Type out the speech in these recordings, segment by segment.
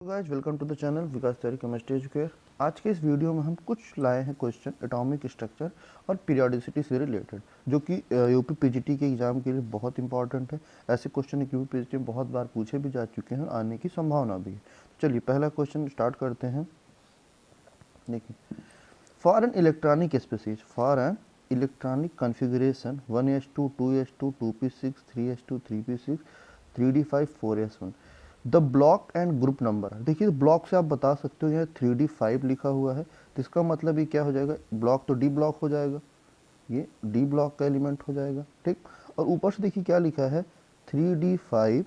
Guys welcome to the channel Vikas Tiwari chemistry educare. आज के इस वीडियो में हम कुछ लाए हैं क्वेश्चन एटॉमिक स्ट्रक्चर और पीरियोडिसिटी से रिलेटेड, जो कि यूपी पीजीटी के एग्जाम के लिए बहुत इंपॉर्टेंट है। ऐसे क्वेश्चन यूपी पीजीटी में बहुत बार पूछे भी जा चुके हैं, आने की संभावना भी है। चलिए पहला क्वेश्चन स्टार्ट करते हैं। देखिए, for an electronic species, for an electronic configuration 1s2 2s2 2p6 3s2 3p6 3d5 4s1 the block and group number. देखिए ब्लॉक से आप बता सकते हो, यहाँ 3d5 लिखा हुआ है तो इसका मतलब ये क्या हो जाएगा, ब्लॉक तो डी ब्लॉक हो जाएगा, ये डी ब्लॉक का एलिमेंट हो जाएगा। ठीक, और ऊपर से देखिए क्या लिखा है 3d5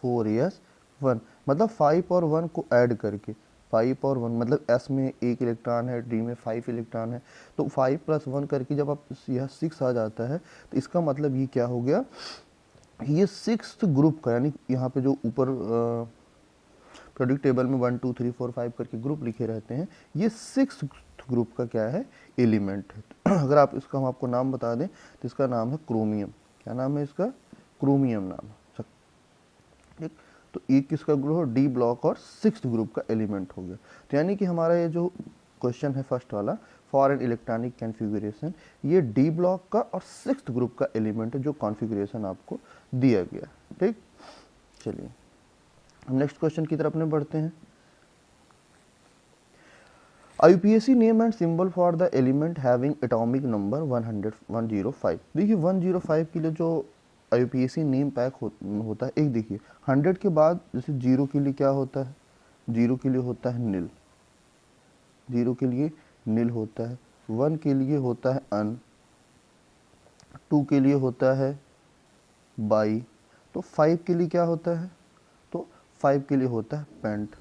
4s1, मतलब 5 और 1 को ऐड करके 5 और 1 मतलब s में 1 इलेक्ट्रॉन है, d में 5 इलेक्ट्रॉन है, तो 5 + 1 करके जब आप यह 6 आ जाता है तो इसका मतलब ये क्या हो गया, ये 6th ग्रुप का, यानी यहाँ पे जो ऊपर प्रोडक्ट टेबल में 1 2 3 4 5 करके ग्रुप लिखे रहते हैं, ये 6th ग्रुप का क्या है, एलिमेंट है। अगर आप इसका हम आपको नाम बता दें तो इसका नाम है क्रोमियम। क्या नाम है इसका, क्रोमियम नाम है। ठीक, तो ये किसका ग्रुप है, डी ब्लॉक और 6th ग्रुप का एलिमेंट हो गया। तो यानी कि हमारा ये जो क्वेश्चन है फर्स्ट वाला, फॉर एन इलेक्ट्रॉनिक कॉन्फ़िगरेशन, ये डी ब्लॉक का और 6th ग्रुप का एलिमेंट है जो कॉन्फ़िगरेशन आपको दिया गया। ठीक, चलिए हम नेक्स्ट क्वेश्चन की तरफ में बढ़ते हैं। IUPAC name and symbol for the element having atomic number 105। देखिए 105 के लिए जो IUPAC नेम पैक होता है, एक देखिए 100 के बाद जैसे 0 के लिए क्या होता है, 0 के लिए होता है नील, 0 के लिए नील होता है, 1 के लिए होता है अन, 2 के लिए होता है बाई, तो 5 के लिए क्या होता है, तो 5 के लिए होता है पेंट।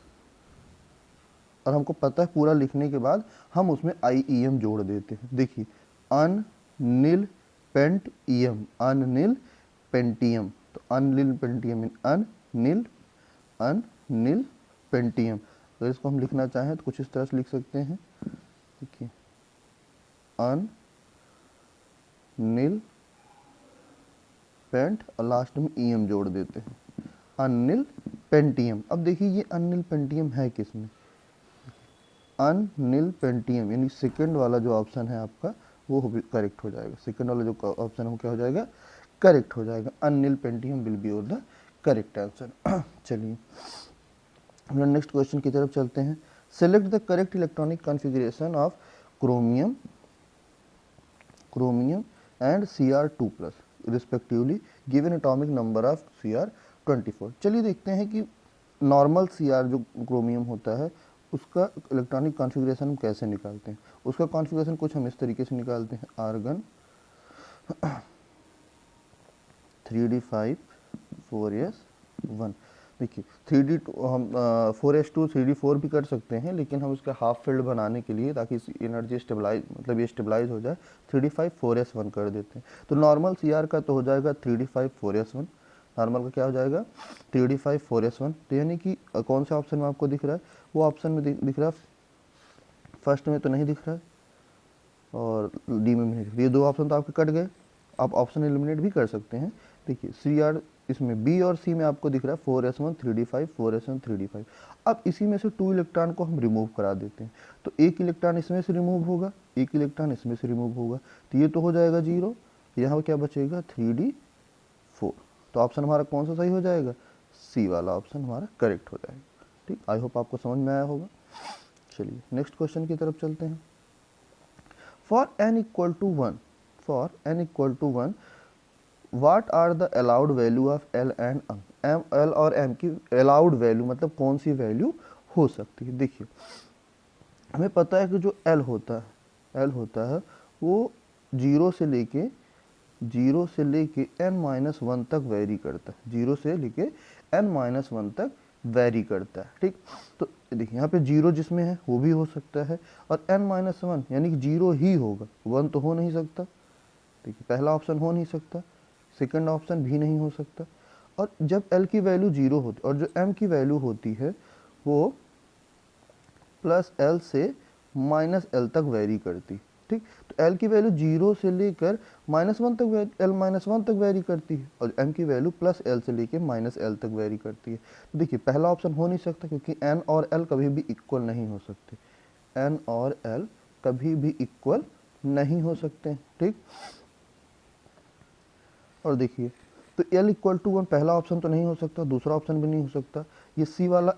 और हमको पता है पूरा लिखने के बाद हम उसमें IEM जोड़ देते हैं। देखिए अन नील पेंट ईएम, अन नील पेंटियम, तो अन नील पेंटियम इन अन नील पेंटियम। अगर इसको हम लिखना चाहें तो कुछ इस तरह से लिख सकते हैं। देखिए अन नील पेंट और लास्ट में EM जोड़ देते हैं, अनिल पेंटियम। अब देखिए ये अनिल पेंटियम है किसमें, अनिल पेंटियम, यानी सेकंड वाला जो ऑप्शन है आपका वो करेक्ट हो जाएगा। सेकंड वाला जो ऑप्शन है वो क्या हो जाएगा, करेक्ट हो जाएगा। Anil Pentium will be the correct answer. चलिए हम नेक्स्ट क्वेश्चन की तरफ चलते हैं। Select the correct electronic configuration of chromium and Cr2+ respectively given atomic number of Cr24। चलिए देखते हैं कि नॉर्मल Cr जो क्रोमियम होता है उसका इलेक्ट्रॉनिक कॉन्फ़िगरेशन हम कैसे निकालते हैं। उसका कॉन्फ़िगरेशन कुछ हम इस तरीके से निकालते हैं, आर्गन 3d5 4s1। देखिए 3d हम 4s2 3d4 भी कर सकते हैं, लेकिन हम इसका हाफ फील्ड बनाने के लिए, ताकि एनर्जी स्टेबलाइज मतलब ये स्टेबलाइज हो जाए, 3d5 4s1 कर देते हैं। तो नॉर्मल Cr का तो हो जाएगा 3d5 4s1, नॉर्मल का क्या हो जाएगा 3d5 4s1। तो यानी कि कौन से ऑप्शन में आपको दिख रहा है, वो ऑप्शन में दिख रहा है, फर्स्ट में तो नहीं दिख रहा है और डी में भी नहीं दिख रहा है। ये दो ऑप्शन तो आपके कट गए, आप ऑप्शन एलिमिनेट भी कर सकते हैं। देखिए Cr इसमें बी और सी में आपको दिख रहा है 4s1 3d5 4s1 3d5। अब इसी में से 2 इलेक्ट्रॉन को हम रिमूव करा देते हैं, तो एक इलेक्ट्रॉन इसमें से रिमूव होगा, एक इलेक्ट्रॉन इसमें से रिमूव होगा, तो ये तो हो जाएगा 0, यहाँ क्या बचेगा 3d4। तो ऑप्शन हमारा कौन सा सही हो जाएगा, सी वाला ऑप्शन हमारा करेक्ट हो जाएगा। ठीक, आई होप आपको समझ में आया होगा। चलिए नेक्स्ट क्वेश्चन की तरफ चलते हैं। For n equal to 1 what are the allowed value of L and M। L और M की अलाउड वैल्यू मतलब कौन सी वैल्यू हो सकती है। देखिए हमें पता है कि जो L होता है वो 0 से लेके n-1 तक वेरी करता है, 0 से लेके n-1 तक वेरी करता है। ठीक, तो देखिए यहाँ पे 0 जिसमें है वो भी हो सकता है, और n-1 यानी कि 0 ही होगा, 1 तो हो नहीं सकता। देखिए पहला ऑप्शन हो नहीं सकता, सेकंड ऑप्शन भी नहीं हो सकता। और जब L की वैल्यू 0 होती और जो M की वैल्यू होती है वो +L से -L तक वेरी करती, ठीक। तो एल की वैल्यू 0 से लेकर -1 तक, एल -1 तक वेरी करती है, और एम की वैल्यू +L से लेकर -L तक वेरी करती है। तो देखिए पहला ऑप्शन हो नहीं सकता, क्योंकि एन और एल कभी भी इक्वल नहीं हो सकते, एन और एल कभी भी इक्वल नहीं हो सकते, ठीक। और देखिए तो L = 1 पहला ऑप्शन तो नहीं हो सकता, दूसरा ऑप्शन भी नहीं हो सकता। ये C वाला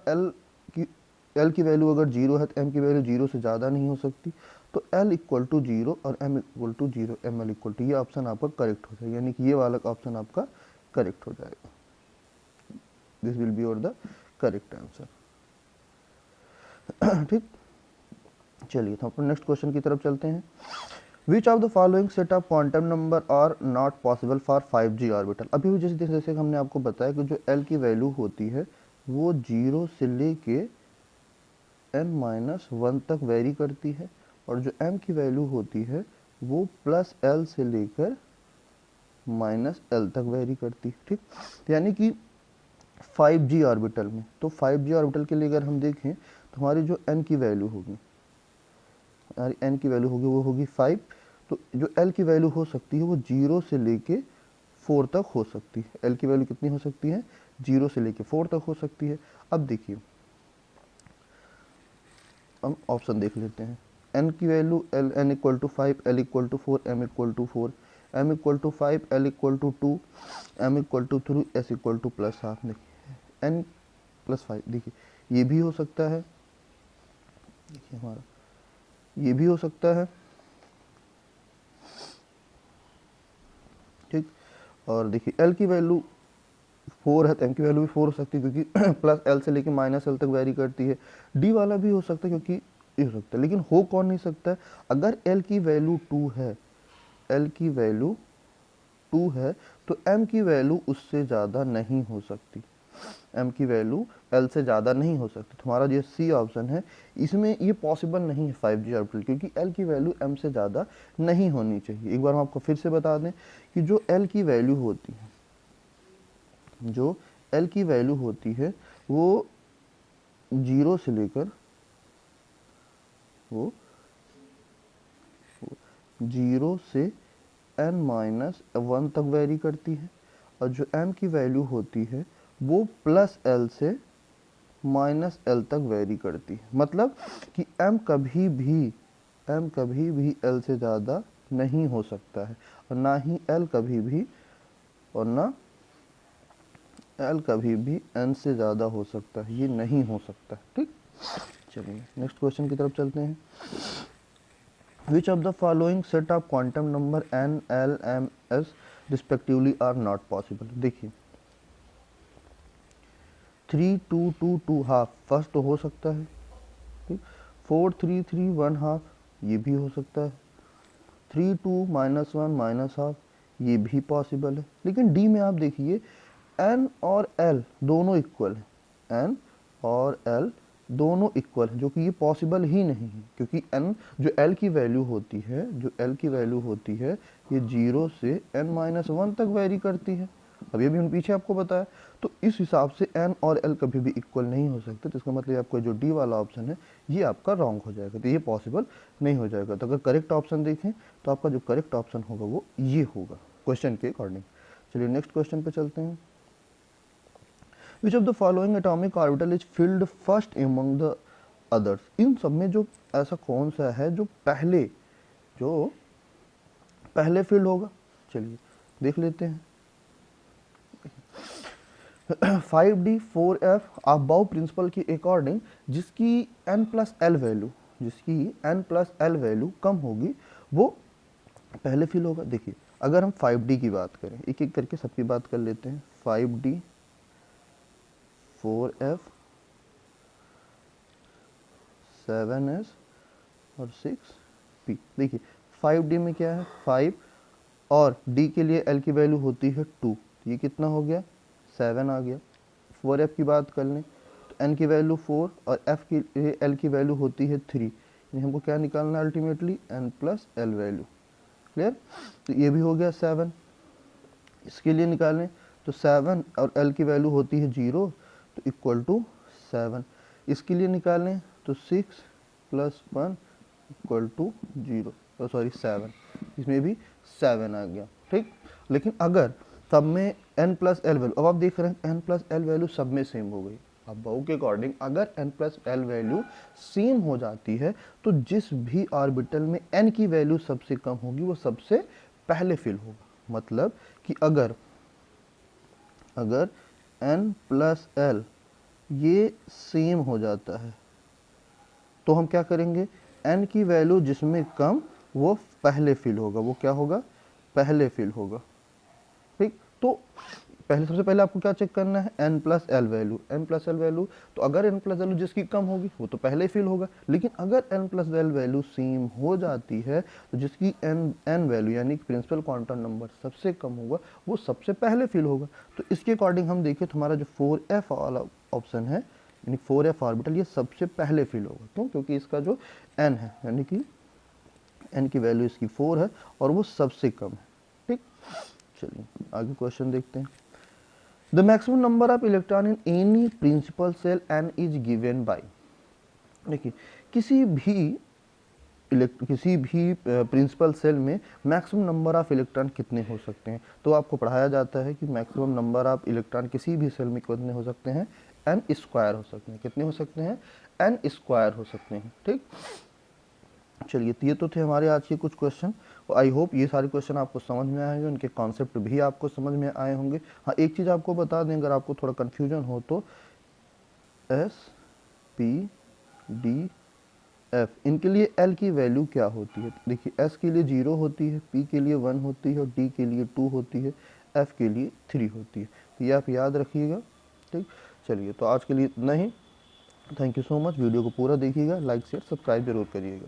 L की वैल्यू अगर 0 है तो M की वैल्यू 0 से ज़्यादा नहीं हो सकती। तो L = 0 और M = 0, ML = ये ऑप्शन आपका करेक्ट हो जाएगा, यानी कि ये वाला ऑप्शन आपका करेक्ट हो जाएगा। This will be your the correct answer, ठीक। चलिए तो अपन नेक्स्ट क्वेश्चन की तरफ चलते हैं। Which of the following set of quantum number are not possible for 5G orbital? अभी भी जैसे हमने आपको बताया कि जो L की वैल्यू होती है वो 0 से लेके n-1 तक वेरी करती है, और जो M की वैल्यू होती है वो +L से लेकर -L तक वेरी करती है, ठीक। यानी कि 5G ऑर्बिटल में, तो 5G ऑर्बिटल के लिए अगर हम देखें तो हमारी जो n की वैल्यू होगी, हमारी n की वैल्यू होगी वो होगी 5। तो जो L की वैल्यू हो सकती है वो 0 से लेके 4 तक हो सकती है। L की वैल्यू कितनी हो सकती है? 0 से लेके 4 तक हो सकती है। अब देखिए हम ऑप्शन देख लेते हैं। n की value n = 5, L = 4, M = 4, M = 5, L = 2, M = 3, S = +12। देखिए n + 5, देखिए ये भी हो सकता है, देखिए हमारा ये भी हो सकता है, ठीक। और देखिए L की वैल्यू 4 है तो M की वैल्यू भी 4 हो सकती है, क्योंकि +L से लेके -L तक वेरी करती है। D वाला भी हो सकता है, क्योंकि ये हो सकता है, लेकिन हो कौन नहीं सकता है? अगर L की वैल्यू 2 है, L की वैल्यू 2 है तो M की वैल्यू उससे ज़्यादा नहीं हो सकती, M की वैल्यू L से ज़्यादा नहीं हो सकती। तुम्हारा जो C ऑप्शन है इसमें ये पॉसिबल नहीं है 5G ऑर्बिटल, क्योंकि L की वैल्यू M से ज़्यादा नहीं होनी चाहिए। एक बार हम आपको फिर से बता दें कि जो L की वैल्यू होती है, जो L की वैल्यू होती है वो 0 से लेकर वो 0 से n-1 तक वेरी करती है, और जो M की वैल्यू होती है वो +L से -L तक वेरी करती है। मतलब कि M कभी भी L से ज़्यादा नहीं हो सकता है, और ना ही L कभी भी, और ना L कभी भी n से ज़्यादा हो सकता है, ये नहीं हो सकता, ठीक। चलिए नेक्स्ट क्वेश्चन की तरफ चलते हैं। Which of the following set of quantum number n, L, m, s respectively are not possible? देखिए 3 2 2 2 हाफ फर्स्ट हो सकता है, ठीक। 4 3 3 1 हाफ ये भी हो सकता है, 3 2 -1 हाफ ये भी पॉसिबल है। लेकिन डी में आप देखिए n और l दोनों इक्वल है, n और l दोनों इक्वल है, जो कि ये पॉसिबल ही नहीं है, क्योंकि n जो l की वैल्यू होती है, जो l की वैल्यू होती है ये 0 से n-1 तक वेरी करती है। अब ये भी हम पीछे आपको बताया, तो इस हिसाब से n और l कभी भी इक्वल नहीं हो सकते। तो इसका मतलब आपका जो डी वाला ऑप्शन है ये आपका रॉन्ग हो जाएगा, तो ये पॉसिबल नहीं हो जाएगा। तो अगर करेक्ट ऑप्शन देखें तो आपका जो करेक्ट ऑप्शन होगा वो ये होगा क्वेश्चन के अकॉर्डिंग। चलिए नेक्स्ट क्वेश्चन पे चलते हैं। Which of the following atomic orbital is filled first among the others? इन सब में जो ऐसा कौन सा है जो पहले फिल्ड होगा? चलिए देख लेते हैं। 5D 4F अबाउ प्रिंसिपल के अकॉर्डिंग जिसकी n प्लस एल वैल्यू कम होगी वो पहले फिल होगा। देखिए अगर हम 5D की बात करें, एक एक करके सबकी बात कर लेते हैं। 5D 4F 7S और 6P। देखिए 5D में क्या है 5, और D के लिए L की वैल्यू होती है 2, ये कितना हो गया 7 आ गया। 4F की बात कर लें तो N की वैल्यू 4 और F की L की वैल्यू होती है 3, यानी हमको क्या निकालना है ultimately N plus L value. Clear? तो ये भी हो गया 7। इसके लिए निकालें तो 7 और L की वैल्यू होती है 0, तो इक्वल टू 7। इसके लिए निकालें तो 6 + 1 = 0। सॉरी 7, इसमें भी 7 आ गया, ठीक। लेकिन अगर सब में n प्लस एल वैल्यू, अब आप देख रहे हैं n प्लस एल वैल्यू सब में सेम हो गई। अब बहु के अकॉर्डिंग अगर n plus L value same हो जाती है तो जिस भी ऑर्बिटल में n की वैल्यू सबसे कम होगी वो सबसे पहले फिल होगा। मतलब कि अगर n प्लस एल ये सेम हो जाता है तो हम क्या करेंगे, n की वैल्यू जिसमें कम वो पहले फिल होगा, वो क्या होगा, पहले फिल होगा, ठीक। तो पहले सबसे पहले आपको क्या चेक करना है, n plus L value, n plus L value, तो अगर n प्लस एल जिसकी कम होगी वो तो पहले फिल होगा। लेकिन अगर n plus L value same हो जाती है तो जिसकी n वैल्यू यानी कि प्रिंसिपल क्वांटम नंबर सबसे कम होगा वो सबसे पहले फिल होगा। तो इसके अकॉर्डिंग हम देखिए तुम्हारा जो 4f वाला ऑप्शन है यानी 4f ऑर्बिटल ये सबसे पहले फिल होगा। क्यों, क्योंकि इसका जो n है यानी कि n की वैल्यू इसकी 4 है और वो सबसे कम है, ठीक। चलिए आगे क्वेश्चन देखते हैं। The maximum number of electron in any principal shell n is given by, देखिए किसी भी प्रिंसिपल सेल में मैक्सिमम नंबर ऑफ इलेक्ट्रॉन कितने हो सकते हैं। तो आपको पढ़ाया जाता है कि मैक्सिमम नंबर ऑफ इलेक्ट्रॉन किसी भी सेल में कितने हो सकते हैं, n स्क्वायर हो सकते हैं। कितने हो सकते हैं, n स्क्वायर हो सकते हैं, ठीक। चलिए ये तो थे हमारे आज के कुछ क्वेश्चन। आई होप ये सारे क्वेश्चन आपको समझ में आए होंगे, उनके कॉन्सेप्ट भी आपको समझ में आए होंगे। हाँ एक चीज़ आपको बता दें, अगर आपको थोड़ा कन्फ्यूजन हो तो S P D F इनके लिए L की वैल्यू क्या होती है। देखिए S के लिए 0 होती है, P के लिए 1 होती है और D के लिए 2 होती है, F के लिए 3 होती है। तो ये आप याद रखिएगा, ठीक। चलिए तो आज के लिए इतना ही। Thank you so much. Video को पूरा देखिएगा, लाइक शेयर सब्सक्राइब जरूर करिएगा।